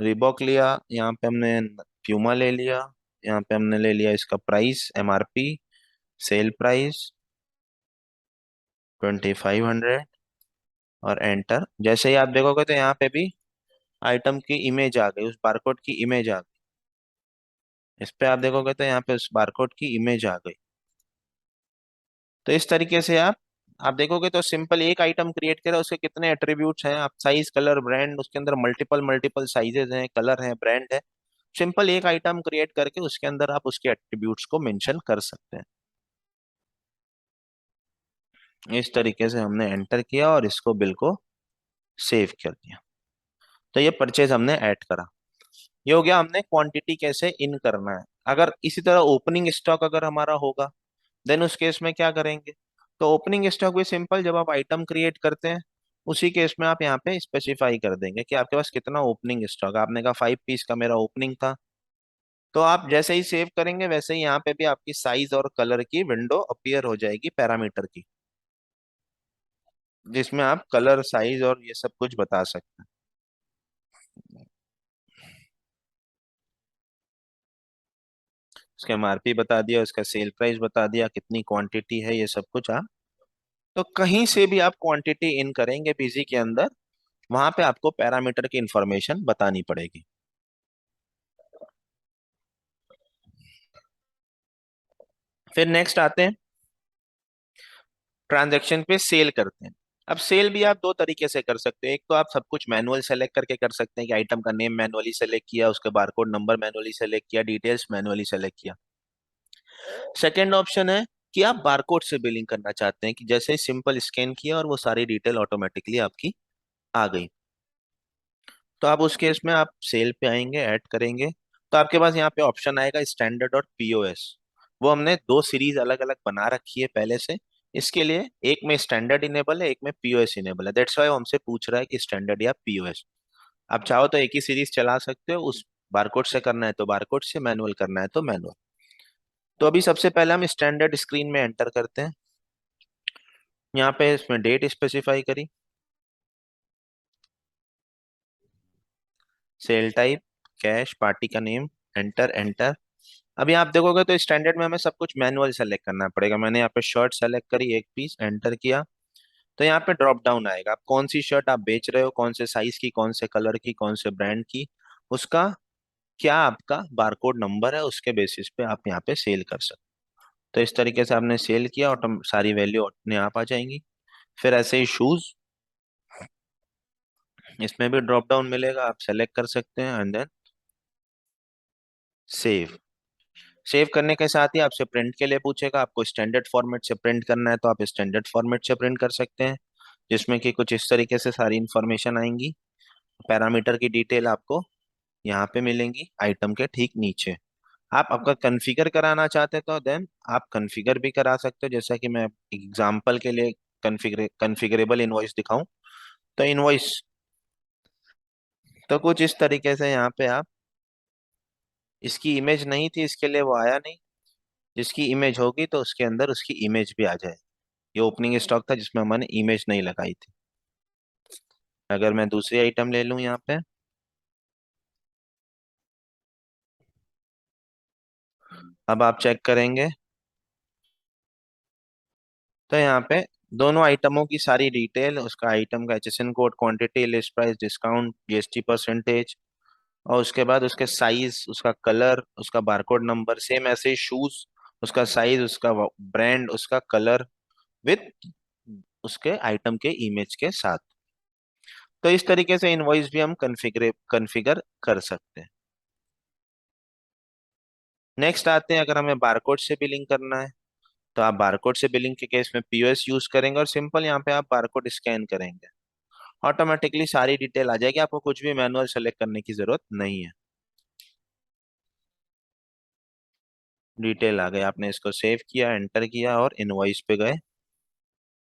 रिबॉक लिया, यहाँ पे हमने प्यूमा ले लिया, यहाँ पे हमने ले लिया इसका प्राइस MRP, सेल प्राइस 2500, और एंटर। जैसे ही आप देखोगे तो यहाँ पे भी आइटम की इमेज आ गई, उस बारकोड की इमेज आ गई। इस पे आप देखोगे तो यहाँ पे उस बारकोड की इमेज आ गई। तो इस तरीके से आप देखोगे तो सिंपल एक आइटम क्रिएट करा, उसके कितने एट्रीब्यूट्स हैं, आप साइज, कलर, ब्रांड, उसके अंदर मल्टीपल मल्टीपल साइजेस हैं, कलर हैं, ब्रांड है। सिंपल एक आइटम क्रिएट करके उसके अंदर आप उसके एट्रीब्यूट्स को मेंशन कर सकते हैं। इस तरीके से हमने एंटर किया और इसको बिल को सेव कर दिया। तो ये परचेज हमने ऐड करा। ये हो गया हमने क्वांटिटी कैसे इन करना है। अगर इसी तरह ओपनिंग स्टॉक अगर हमारा होगा, देन उस केस में क्या करेंगे? तो ओपनिंग स्टॉक भी सिंपल, जब आप आइटम क्रिएट करते हैं उसी केस में आप यहाँ पे स्पेसिफाई कर देंगे कि आपके पास कितना ओपनिंग स्टॉक। आपने कहा 5 पीस का मेरा ओपनिंग था, तो आप जैसे ही सेव करेंगे वैसे ही यहाँ पे भी आपकी साइज और कलर की विंडो अपीयर हो जाएगी पैरामीटर की, जिसमें आप कलर, साइज और ये सब कुछ बता सकते हैं। उसका MRP बता दिया, उसका सेल प्राइस बता दिया, कितनी क्वांटिटी है, ये सब कुछ आप। तो कहीं से भी आप क्वांटिटी इन करेंगे बिजी के अंदर, वहां पे आपको पैरामीटर की इंफॉर्मेशन बतानी पड़ेगी। फिर नेक्स्ट आते हैं ट्रांजैक्शन पे सेल करते हैं। अब सेल भी आप दो तरीके से कर सकते हैं। एक तो आप सब कुछ मैनुअल सेलेक्ट करके कर सकते हैं कि आइटम का नेम मैनुअली सेलेक्ट किया, उसके बारकोड नंबर मैनुअली सेलेक्ट किया, डिटेल्स मैनुअली सेलेक्ट किया। सेकेंड ऑप्शन है कि आप बारकोड से बिलिंग करना चाहते हैं, कि जैसे सिंपल स्कैन किया और वो सारी डिटेल ऑटोमेटिकली आपकी आ गई। तो आप उस केस में आप सेल पे आएंगे, ऐड करेंगे, तो आपके पास यहाँ पे ऑप्शन आएगा स्टैंडर्ड और POS। वो हमने दो सीरीज अलग अलग बना रखी है पहले से। इसके लिए एक में स्टैंडर्ड इनेबल है, एक में POS इनेबल है। दैट्स वाई वो हमसे पूछ रहा है कि स्टैंडर्ड या POS। आप चाहो तो एक ही सीरीज चला सकते हो, उस बारकोड से करना है तो बारकोड से, मैनुअल करना है तो मैनुअल। तो अभी सबसे पहले हम स्टैंडर्ड स्क्रीन में एंटर करते हैं। यहाँ पे इसमें डेट स्पेसिफाई करी, सेल टाइप कैश, पार्टी का नेम, एंटर एंटर। अभी आप देखोगे तो स्टैंडर्ड में हमें सब कुछ मैनुअल सेलेक्ट करना पड़ेगा। मैंने यहाँ पे शर्ट सेलेक्ट करी, एक पीस, एंटर किया। तो यहाँ पे ड्रॉप डाउन आएगा, आप कौन सी शर्ट आप बेच रहे हो, कौन से साइज की, कौन से कलर की, कौन से ब्रांड की, उसका क्या आपका बारकोड नंबर है, उसके बेसिस पे आप यहाँ पे सेल कर सकते हो। तो इस तरीके से आपने सेल किया, और सारी वैल्यू अपने आप आ जाएंगी। फिर ऐसे ही शूज, इसमें भी ड्रॉप डाउन मिलेगा, आप सेलेक्ट कर सकते हैं एंड देन सेव। सेव करने के साथ ही आपसे प्रिंट के लिए पूछेगा, आपको स्टैंडर्ड फॉर्मेट से प्रिंट करना है तो आप स्टैंडर्ड फॉर्मेट से प्रिंट कर सकते हैं, जिसमें कि कुछ इस तरीके से सारी इंफॉर्मेशन आएंगी। पैरामीटर की डिटेल आपको यहाँ पे मिलेंगी आइटम के ठीक नीचे। आप आपका कॉन्फ़िगर कराना चाहते हैं तो देन आप कॉन्फ़िगर भी करा सकते हो। जैसा कि मैं एग्जांपल के लिए कॉन्फ़िगरेबल इनवॉइस दिखाऊं, तो इनवॉइस तो कुछ इस तरीके से यहाँ पे आप, इसकी इमेज नहीं थी इसके लिए वो आया नहीं, जिसकी इमेज होगी तो उसके अंदर उसकी इमेज भी आ जाए। ये ओपनिंग स्टॉक था जिसमें हमने इमेज नहीं लगाई थी। अगर मैं दूसरी आइटम ले लूं यहाँ पे, अब आप चेक करेंगे तो यहाँ पे दोनों आइटमों की सारी डिटेल, उसका आइटम का HSN code, quantity, list price, discount, GST percentage, और उसके बाद उसके साइज, उसका कलर, उसका बारकोड नंबर, सेम ऐसे ही शूज, उसका साइज, उसका ब्रांड, उसका कलर, विथ उसके आइटम के इमेज के साथ। तो इस तरीके से इनवॉइस भी हम कॉन्फ़िगर कर सकते हैं। नेक्स्ट आते हैं, अगर हमें बारकोड से बिलिंग करना है तो आप बारकोड से बिलिंग के केस में POS यूज करेंगे, और सिंपल यहाँ पे आप बारकोड स्कैन करेंगे, ऑटोमेटिकली सारी डिटेल आ जाएगी, आपको कुछ भी मैनुअल सेलेक्ट करने की जरूरत नहीं है। डिटेल आ गई, आपने इसको सेव किया, एंटर किया और इनवॉइस पे गए,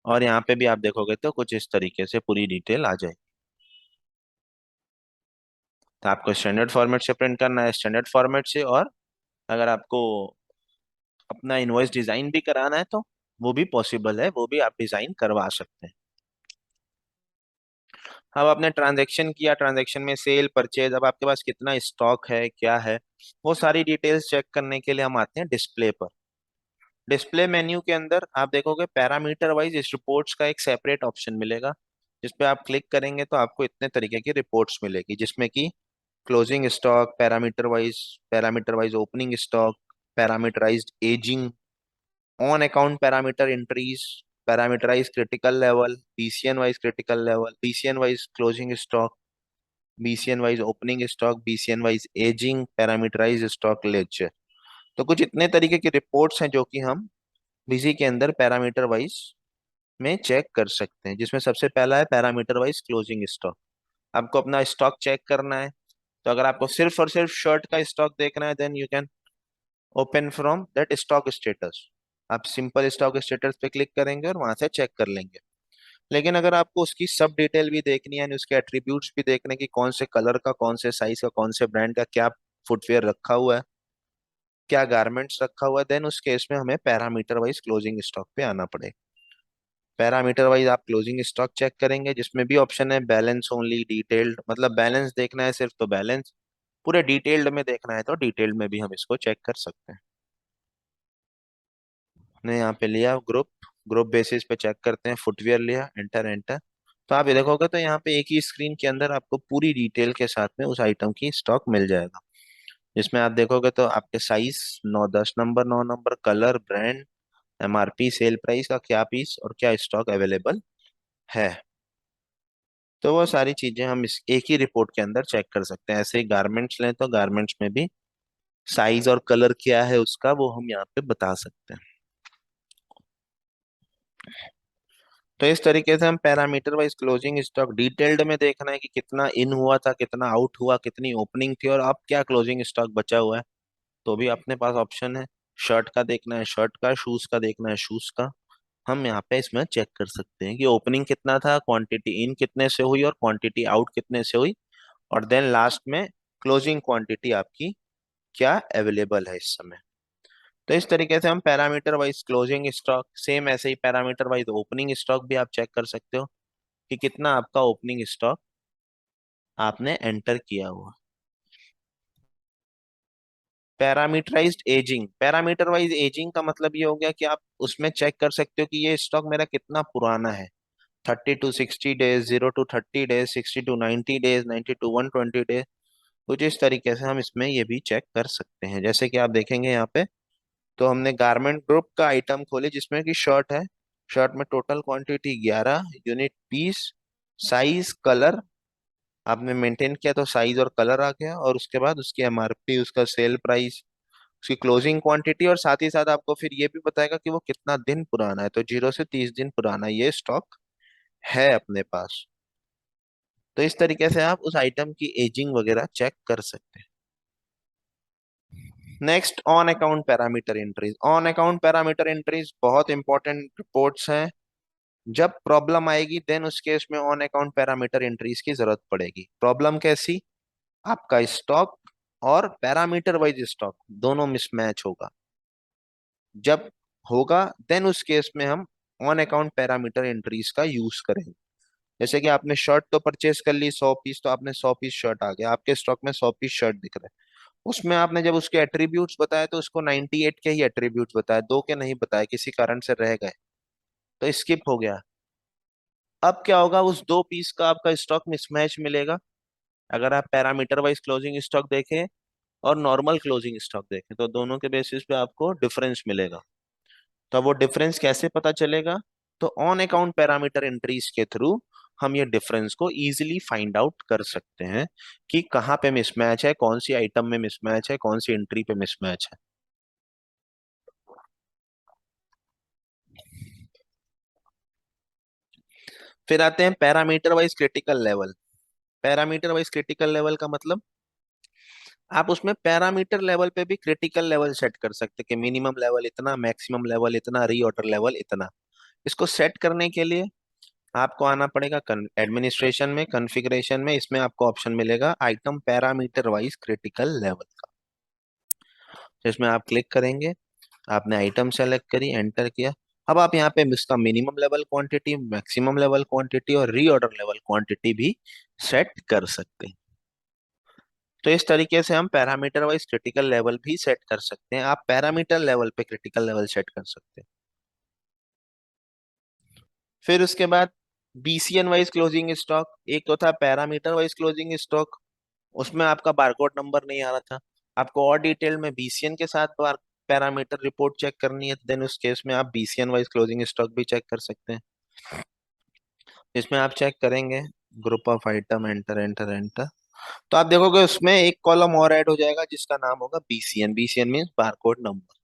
और यहाँ पे भी आप देखोगे तो कुछ इस तरीके से पूरी डिटेल आ जाएगी। तो आपको स्टैंडर्ड फॉर्मेट से प्रिंट करना है, स्टैंडर्ड फॉर्मेट से, और अगर आपको अपना इनवॉइस डिजाइन भी कराना है तो वो भी पॉसिबल है, वो भी आप डिजाइन करवा सकते हैं। अब आपने ट्रांजैक्शन किया, ट्रांजैक्शन में सेल परचेज, अब आपके पास कितना स्टॉक है क्या है, वो सारी डिटेल्स चेक करने के लिए हम आते हैं डिस्प्ले पर। डिस्प्ले मेन्यू के अंदर आप देखोगे पैरामीटर वाइज इस रिपोर्ट्स का एक सेपरेट ऑप्शन मिलेगा, जिस पे आप क्लिक करेंगे तो आपको इतने तरीके की रिपोर्ट्स मिलेगी, जिसमें कि closing stock, parameter wise opening stock, parameterized ageing, on account parameter entries, parameterize critical level, BCN wise critical level, BCN wise closing stock, BCN wise opening stock, BCN wise ageing, parameterize stock ledger. तो कुछ इतने तरीके की reports हैं जो कि हम busy के अंदर पैरामीटर वाइज में चेक कर सकते हैं, जिसमें सबसे पहला है पैरामीटर वाइज क्लोजिंग स्टॉक। आपको अपना स्टॉक चेक करना है, तो अगर आपको सिर्फ और सिर्फ शर्ट का स्टॉक देखना है, then you can open from that stock status. आप सिंपल स्टॉक स्टेटस पे क्लिक करेंगे और वहां से चेक कर लेंगे। लेकिन अगर आपको उसकी सब डिटेल भी देखनी है, यानी उसके एट्रीब्यूट्स भी देखने की, कौन से कलर का, कौन से साइज का, कौन से ब्रांड का क्या फुटवेयर रखा हुआ है, क्या गारमेंट्स रखा हुआ है, देन उस केस में हमें पैरामीटर वाइज क्लोजिंग स्टॉक पे आना पड़ेगा। पैरामीटर वाइज आप क्लोजिंग स्टॉक चेक करेंगे, जिसमें भी ऑप्शन है बैलेंस ओनली, डिटेल्ड, मतलब बैलेंस देखना है सिर्फ तो बैलेंस, पूरे डिटेल्ड में देखना है तो डिटेल्ड में भी हम इसको चेक कर सकते हैं। ने यहाँ पे लिया ग्रुप, ग्रुप बेसिस पे चेक करते हैं, फुटवियर लिया, एंटर एंटर। तो आप ये देखोगे तो यहाँ पे एक ही स्क्रीन के अंदर आपको पूरी डिटेल के साथ में उस आइटम की स्टॉक मिल जाएगा, जिसमें आप देखोगे तो आपके size, 9 10 number, 9 number, colour, brand, MRP, sale price का क्या पीस और क्या स्टॉक अवेलेबल है। तो वो सारी चीजें हम इस एक ही रिपोर्ट के अंदर चेक कर सकते हैं। ऐसे ही गारमेंट्स लें तो गारमेंट्स में भी साइज और कलर क्या है उसका, वो हम यहाँ पे बता सकते हैं। तो इस तरीके से हम parameter wise closing stock detailed में देखना है कि कितना इन हुआ था, कितना आउट हुआ, कितनी ओपनिंग थी और अब क्या क्लोजिंग स्टॉक बचा हुआ है, तो भी अपने पास ऑप्शन है। शर्ट का देखना है शर्ट का, शूज का देखना है शूज का, हम यहाँ पे इसमें चेक कर सकते हैं कि ओपनिंग कितना था, क्वांटिटी इन कितने से हुई और क्वांटिटी आउट कितने से हुई, और देन लास्ट में क्लोजिंग क्वांटिटी आपकी क्या अवेलेबल है इस समय। तो इस तरीके से हम parameter wise closing stock, same ऐसे ही पैरामीटर वाइज ओपनिंग स्टॉक भी आप चेक कर सकते हो कि कितना आपका ओपनिंग स्टॉक आपने एंटर किया हुआ। Parameterized ageing, parameter wise ageing का मतलब ये हो गया कि आप उसमें चेक कर सकते हो कि ये स्टॉक मेरा कितना पुराना है, 30 to 60 days, 0 to 30 days, 60 to 90 days, 90 to 120 days. कुछ इस तरीके से हम इसमें ये भी चेक कर सकते हैं। जैसे कि आप देखेंगे यहाँ पे, तो हमने गारमेंट ग्रुप का आइटम खोले जिसमें कि शर्ट है, शर्ट में total quantity 11 unit piece, size, colour आपने मेंटेन किया तो साइज और कलर आ गया, और उसके बाद उसकी एमआरपी, उसका सेल प्राइस, उसकी क्लोजिंग क्वांटिटी, और साथ ही साथ आपको फिर ये भी बताएगा कि वो कितना दिन पुराना है, तो 0 से 30 दिन पुराना ये स्टॉक है अपने पास। तो इस तरीके से आप उस आइटम की एजिंग वगैरह चेक कर सकते हैं। Next, on account parameter entries. On account parameter entries बहुत इंपॉर्टेंट रिपोर्ट्स हैं। जब प्रॉब्लम आएगी देन उस केस में ऑन अकाउंट पैरामीटर एंट्रीज की जरूरत पड़ेगी। प्रॉब्लम कैसी, आपका स्टॉक और पैरामीटर वाइज स्टॉक दोनों मिसमैच होगा। जब होगा देन उस केस में हम ऑन अकाउंट पैरामीटर एंट्रीज का यूज करेंगे। जैसे कि आपने शर्ट तो परचेस कर ली 100 पीस, तो आपने 100 पीस शर्ट आ गया आपके स्टॉक में, 100 पीस शर्ट दिख रहा है, उसमें आपने जब उसके एट्रीब्यूट्स बताए तो उसको 98 के ही एट्रीब्यूट्स बताए, दो के नहीं बताए, किसी कारण से रह गए तो स्किप हो गया। अब क्या होगा, उस 2 पीस का आपका स्टॉक मिसमैच मिलेगा। अगर आप पैरामीटर वाइज क्लोजिंग स्टॉक देखें और नॉर्मल क्लोजिंग स्टॉक देखें तो दोनों के बेसिस पे आपको डिफरेंस मिलेगा। तो वो डिफरेंस कैसे पता चलेगा, तो ऑन अकाउंट पैरामीटर एंट्रीज के थ्रू हम ये डिफरेंस को इजीली फाइंड आउट कर सकते हैं कि कहाँ पे मिसमैच है, कौन सी आइटम में मिसमैच है, कौन सी एंट्री पे मिसमैच है। फिर आते हैं parameter wise critical level. Parameter wise critical level का मतलब, आप उसमें पैरामीटर लेवल पे भी क्रिटिकल लेवल सेट कर सकते हैं कि मिनिमम लेवल इतना, मैक्सिमम लेवल इतना, रीऑर्डर लेवल इतना। इसको सेट करने के लिए आपको आना पड़ेगा एडमिनिस्ट्रेशन में, कॉन्फ़िगरेशन में। इसमें आपको ऑप्शन मिलेगा item parameter wise critical level का। तो इसमें आप क्लिक करेंगे, आपने आइटम सेलेक्ट करी, एंटर किया। अब आप यहाँ पे इसका minimum level quantity, maximum level quantity और रीऑर्डर लेवल क्वांटिटी भी सेट कर सकते हैं। तो इस तरीके से हम पैरामीटर वाइज क्रिटिकल लेवल भी सेट कर सकते हैं। आप पैरामीटर लेवल पे क्रिटिकल लेवल सेट कर सकते हैं। फिर उसके बाद बीसीएन वाइज क्लोजिंग स्टॉक, एक तो था पैरामीटर वाइज क्लोजिंग स्टॉक, उसमें आपका बारकोड नंबर नहीं आ रहा था। आपको और डिटेल में बीसीएन के साथ पैरामीटर रिपोर्ट चेक करनी है, देन उस केस में आप बीसीएन वाइज क्लोजिंग स्टॉक भी चेक कर सकते हैं। इसमें आप चेक करेंगे group of item, enter enter enter, तो आप देखोगे उसमें एक कॉलम और ऐड हो जाएगा जिसका नाम होगा BCN. BCN means barcode number.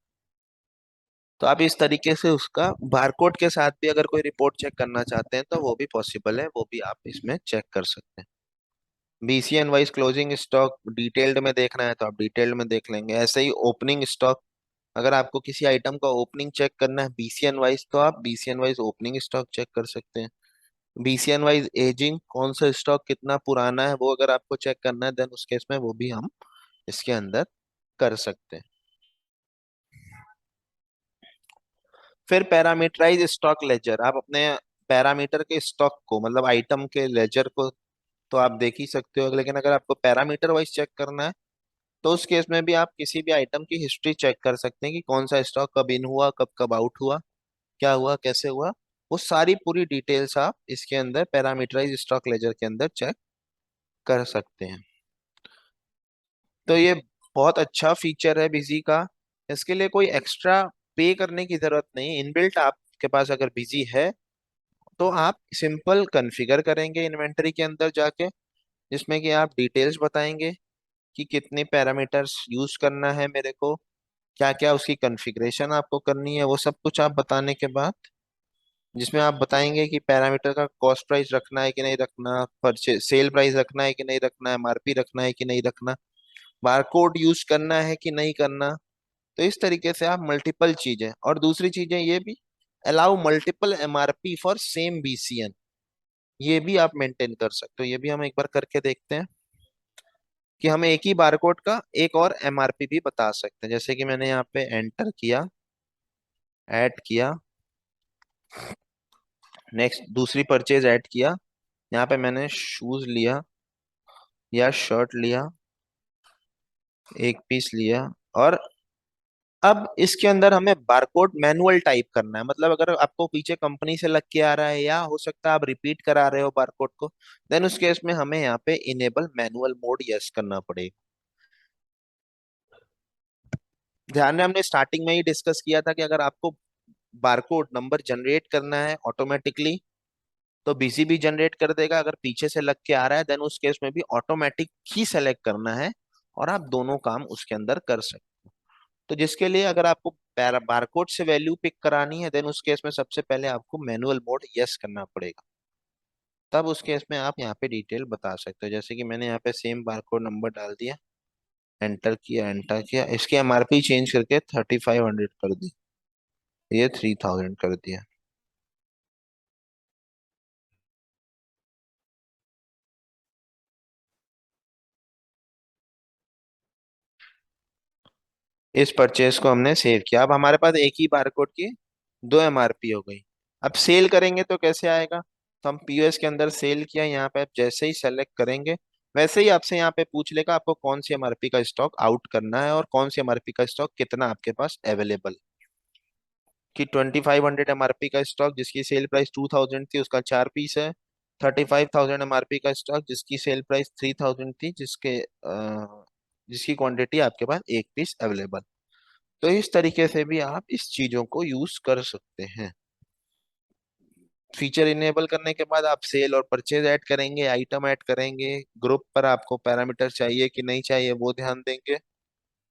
तो आप इस तरीके से उसका बारकोड के साथ भी अगर कोई रिपोर्ट चेक करना चाहते हैं तो वो भी पॉसिबल है, वो भी आप इसमें चेक कर सकते हैं। BCN wise closing stock detailed में देखना है तो आप डिटेल्ड में देख लेंगे। ऐसे ही ओपनिंग स्टॉक, अगर आपको किसी आइटम का ओपनिंग चेक करना है बीसीएन वाइज तो आप BCN wise opening stock check कर सकते हैं। बीसीएन वाइज एजिंग, कौन सा स्टॉक कितना पुराना है वो अगर आपको चेक करना है, देन उस केस में वो भी हम इसके अंदर कर सकते हैं। फिर पैरामीटराइज स्टॉक लेजर, आप अपने पैरामीटर के स्टॉक को, मतलब आइटम के लेजर को तो आप देख ही सकते हो, लेकिन अगर आपको पैरामीटर वाइज चेक करना है तो उस केस में भी आप किसी भी आइटम की हिस्ट्री चेक कर सकते हैं कि कौन सा स्टॉक कब इन हुआ, कब कब आउट हुआ, क्या हुआ, कैसे हुआ। वो सारी पूरी डिटेल्स आप इसके अंदर पैरामीटराइज स्टॉक लेजर के अंदर चेक कर सकते हैं। तो ये बहुत अच्छा फीचर है बिजी का। इसके लिए कोई एक्स्ट्रा पे करने की जरूरत नहीं, इनबिल्ट आपके पास अगर बिजी है तो आप सिंपल कॉन्फ़िगर करेंगे इन्वेंटरी के अंदर जाके, जिसमें कि आप डिटेल्स बताएंगे कि कितने पैरामीटर्स यूज करना है मेरे को, क्या क्या उसकी कॉन्फ़िगरेशन आपको करनी है, वो सब कुछ आप बताने के बाद जिसमें आप बताएंगे कि पैरामीटर का कॉस्ट प्राइस रखना है कि नहीं रखना, परचेज सेल प्राइस रखना है कि नहीं रखना, एमआरपी रखना है कि नहीं रखना, बारकोड यूज करना है कि नहीं करना। तो इस तरीके से आप मल्टीपल चीजें, और दूसरी चीजें ये भी allow multiple MRP for same BCN, ये भी आप मेंटेन कर सकते हो। ये भी हम एक बार करके देखते हैं कि हम एक ही बारकोड का एक और एमआरपी भी बता सकते हैं। जैसे कि मैंने यहाँ पे एंटर किया, ऐड किया, नेक्स्ट दूसरी परचेज ऐड किया, यहाँ पे मैंने शूज लिया या शर्ट लिया, एक पीस लिया, और अब इसके अंदर हमें बारकोड मैनुअल टाइप करना है। मतलब अगर आपको पीछे कंपनी से लग के आ रहा है या हो सकता है आप रिपीट करा रहे हो बारकोड को, देन उस केस में हमें यहाँ पे इनेबल मैनुअल मोड यस करना पड़ेगा। ध्यान में हमने स्टार्टिंग में ही डिस्कस किया था कि अगर आपको बारकोड नंबर जनरेट करना है ऑटोमेटिकली तो बीसी भी जनरेट कर देगा, अगर पीछे से लग के आ रहा है देन उस केस में भी ऑटोमेटिक ही सेलेक्ट करना है, और आप दोनों काम उसके अंदर कर सकते हो। तो जिसके लिए अगर आपको बारकोड से वैल्यू पिक करानी है देन उस केस में सबसे पहले आपको मैनुअल मोड यस करना पड़ेगा, तब उस केस में आप यहाँ पे डिटेल बता सकते हो। जैसे कि मैंने यहाँ पे सेम बारकोड नंबर डाल दिया, एंटर किया, एंटर किया, इसकी एमआरपी चेंज करके 3500 कर दी, ये 3000 कर दिया। इस परचेस को हमने सेव किया, अब हमारे पास एक ही बारकोड की दो एमआरपी हो गई। अब सेल करेंगे तो कैसे आएगा, तो हम पीओएस के अंदर सेल किया, यहाँ पे आप जैसे ही सेलेक्ट करेंगे वैसे ही आपसे यहाँ पे पूछ लेगा आपको कौन सी एमआरपी का स्टॉक आउट करना है और कौन सी एमआरपी का स्टॉक कितना आपके पास अवेलेबल। कि 2500 एमआरपी का स्टॉक जिसकी सेल प्राइस 2000 थी उसका 4 पीस है, 35,000 एमआरपी का स्टॉक जिसकी सेल प्राइस 3000 थी जिसकी क्वांटिटी आपके पास 1 पीस अवेलेबल। तो इस तरीके से भी आप इस चीजों को यूज कर सकते हैं। फीचर इनेबल करने के बाद आप सेल और परचेज ऐड करेंगे, आइटम ऐड करेंगे, ग्रुप पर आपको पैरामीटर चाहिए कि नहीं चाहिए वो ध्यान देंगे,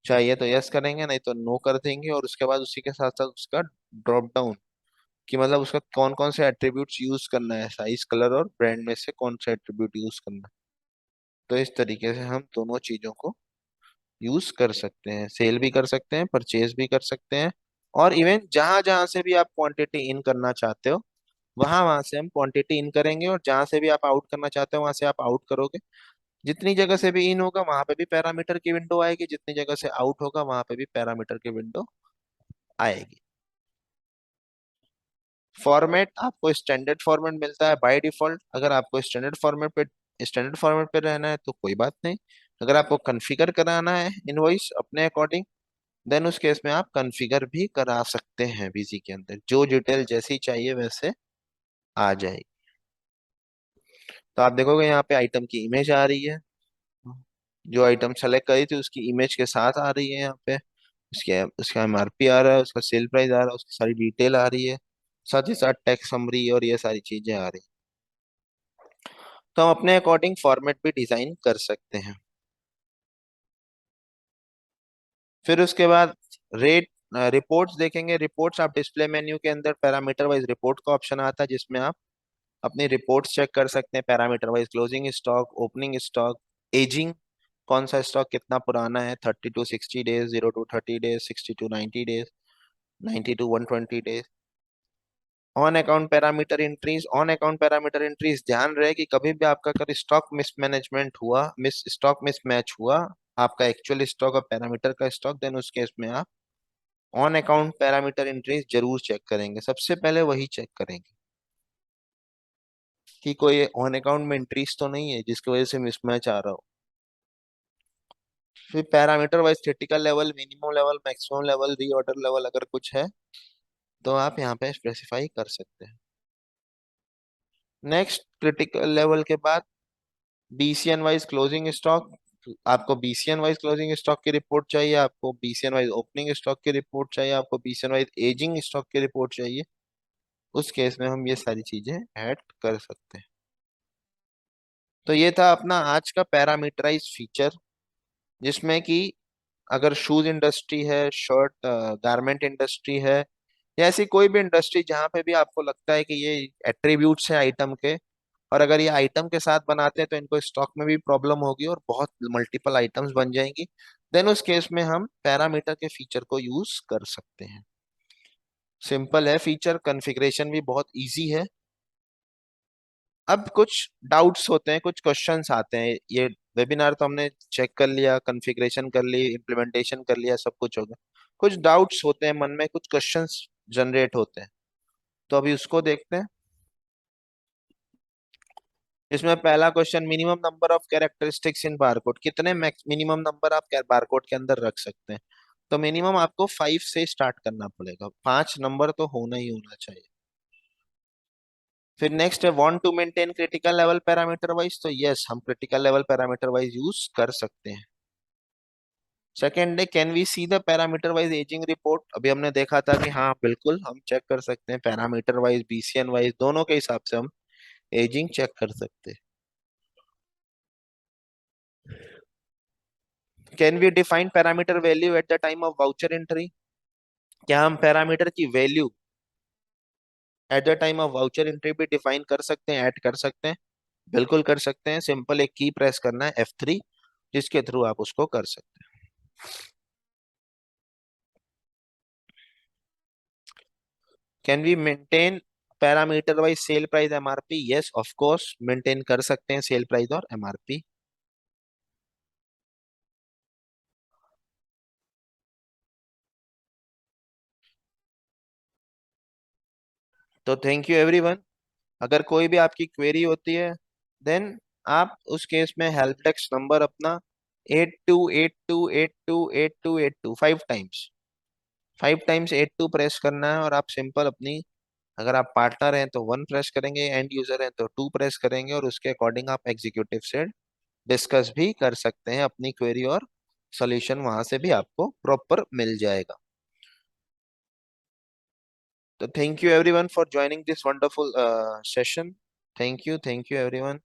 चाहिए तो यस करेंगे नहीं तो नो कर देंगे, और उसके बाद उसी के साथ साथ उसका ड्रॉप डाउन कि मतलब उसका कौन कौन से एट्रीब्यूट्स यूज करना है, साइज, कलर और ब्रांड में से कौन सा एट्रीब्यूट यूज करना है। तो इस तरीके से हम दोनों चीजों को यूज कर सकते हैं, सेल भी कर सकते हैं, परचेज भी कर सकते हैं, और इवन जहां जहां से भी आप क्वांटिटी इन करना चाहते हो वहां वहां से हम क्वांटिटी इन करेंगे, और जहां से भी आप आउट करना चाहते हो वहां से आप आउट करोगे। जितनी जगह से भी इन होगा वहां पे भी पैरामीटर की विंडो आएगी, जितनी जगह से आउट होगा वहां पे भी पैरामीटर की विंडो आएगी। फॉर्मेट आपको स्टैंडर्ड फॉर्मेट मिलता है बाय डिफॉल्ट। अगर आपको स्टैंडर्ड फॉर्मेट पे रहना है तो कोई बात नहीं। अगर आपको कॉन्फ़िगर कराना है इनवॉइस अपने अकॉर्डिंग, देन उस केस में आप कॉन्फ़िगर भी करा सकते हैं बीजी के अंदर, जो डिटेल जैसी चाहिए वैसे आ जाएगी। तो आप देखोगे यहाँ पे आइटम की इमेज आ रही है, जो आइटम सेलेक्ट करी थी उसकी इमेज के साथ आ रही है यहाँ पे। उसके उसका एमआरपी आ रहा है, उसका सेल प्राइस आ रहा है, उसकी सारी डिटेल आ रही है, साथ ही साथ टैक्स समरी और ये सारी चीजें आ रही हैं। तो हम अपने अकॉर्डिंग फॉर्मेट भी डिजाइन कर सकते हैं। फिर उसके बाद रेट रिपोर्ट्स देखेंगे। रिपोर्ट्स आप डिस्प्ले मेन्यू के अंदर पैरामीटर वाइज रिपोर्ट का ऑप्शन आता है, जिसमें आप अपनी रिपोर्ट्स चेक कर सकते हैं parameter wise, closing stock, opening stock, ageing, कौन सा स्टॉक कितना पुराना है, 30 to 60 days, 0 to 30 days, 60 to 90 days, 90 to 120 days. On account parameter entries, on account parameter entries ध्यान रहे कि कभी भी आपका अगर स्टॉक मिसमैनेजमेंट हुआ, स्टॉक मिसमैच हुआ, आपका एक्चुअल स्टॉक और पैरामीटर का स्टॉक, देन उस केस में आप ऑन अकाउंट पैरामीटर एंट्रीज जरूर चेक करेंगे, सबसे पहले वही चेक करेंगे कि कोई ऑन अकाउंट में एंट्रीज तो नहीं है जिसकी वजह से मिसमैच आ रहा हो। फिर parameter wise critical level, minimum level, maximum level, reorder level अगर कुछ है तो आप यहाँ पे स्पेसिफाई कर सकते हैं। नेक्स्ट क्रिटिकल लेवल के बाद बीसीएन वाइज क्लोजिंग स्टॉक। आपको बीसीएन वाइज क्लोजिंग स्टॉक की रिपोर्ट चाहिए, आपको बीसीएन वाइज ओपनिंग स्टॉक की रिपोर्ट चाहिए, आपको बीसीएन वाइज एजिंग स्टॉक की रिपोर्ट चाहिए, उस केस में हम ये सारी चीजें ऐड कर सकते हैं। तो ये था अपना आज का पैरामीटराइज फीचर, जिसमें कि अगर शूज इंडस्ट्री है, शर्ट गारमेंट इंडस्ट्री है, या ऐसी कोई भी इंडस्ट्री जहां पे भी आपको लगता है कि ये एट्रीब्यूट्स है आइटम के, और अगर ये आइटम के साथ बनाते हैं तो इनको स्टॉक में भी प्रॉब्लम होगी और बहुत मल्टीपल आइटम्स बन जाएंगी, देन उस केस में हम पैरामीटर के फीचर को यूज कर सकते हैं। सिंपल है फीचर, कॉन्फ़िगरेशन भी बहुत इजी है। अब कुछ डाउट्स होते हैं, कुछ क्वेश्चंस आते हैं। ये वेबिनार तो हमने चेक कर लिया, कॉन्फ़िगरेशन कर ली, इम्प्लीमेंटेशन कर लिया, सब कुछ हो गया। कुछ डाउट्स होते हैं मन में, कुछ क्वेश्चंस जनरेट होते हैं, तो अभी उसको देखते हैं। इसमें पहला question, minimum number of characteristics in barcode, कितने मैक्स मिनिमम नंबर आप बारकोड के अंदर रख सकते हैं? तो मिनिमम आपको 5 से स्टार्ट करना पड़ेगा, 5 नंबर तो होना ही होना चाहिए। फिर नेक्स्ट है, want to maintain critical level parameter wise, तो यस हम critical level parameter wise use कर सकते हैं। सेकेंड है, can we see the parameter wise ageing report, अभी हमने देखा था कि हाँ बिल्कुल हम चेक कर सकते हैं, पैरामीटर वाइज बीसीएन वाइज दोनों के हिसाब से हम एजिंग चेक कर सकते हैं। Can we define parameter value at the time of voucher entry, क्या हम पैरामीटर की value at the time of voucher entry भी डिफाइन कर सकते हैं, ऐड कर सकते हैं? बिल्कुल कर सकते हैं, सिंपल एक की प्रेस करना है F3, जिसके थ्रू आप उसको कर सकते हैं। Can we maintain parameter wise sale price MRP, yes of course maintain कर सकते हैं सेल प्राइस और एमआरपी। तो थैंक यू एवरीवन। अगर कोई भी आपकी क्वेरी होती है, देन आप उस केस में हेल्प डेस्क नंबर अपना 8282828282 5 टाइम्स, 5 टाइम्स 82 प्रेस करना है, और आप सिंपल अपनी, अगर आप पार्टनर हैं तो 1 प्रेस करेंगे, एंड यूजर हैं तो 2 प्रेस करेंगे, और उसके अकॉर्डिंग आप एग्जीक्यूटिव से डिस्कस भी कर सकते हैं अपनी क्वेरी, और सॉल्यूशन वहां से भी आपको प्रॉपर मिल जाएगा। तो thank you everyone for joining this wonderful session. Thank you everyone.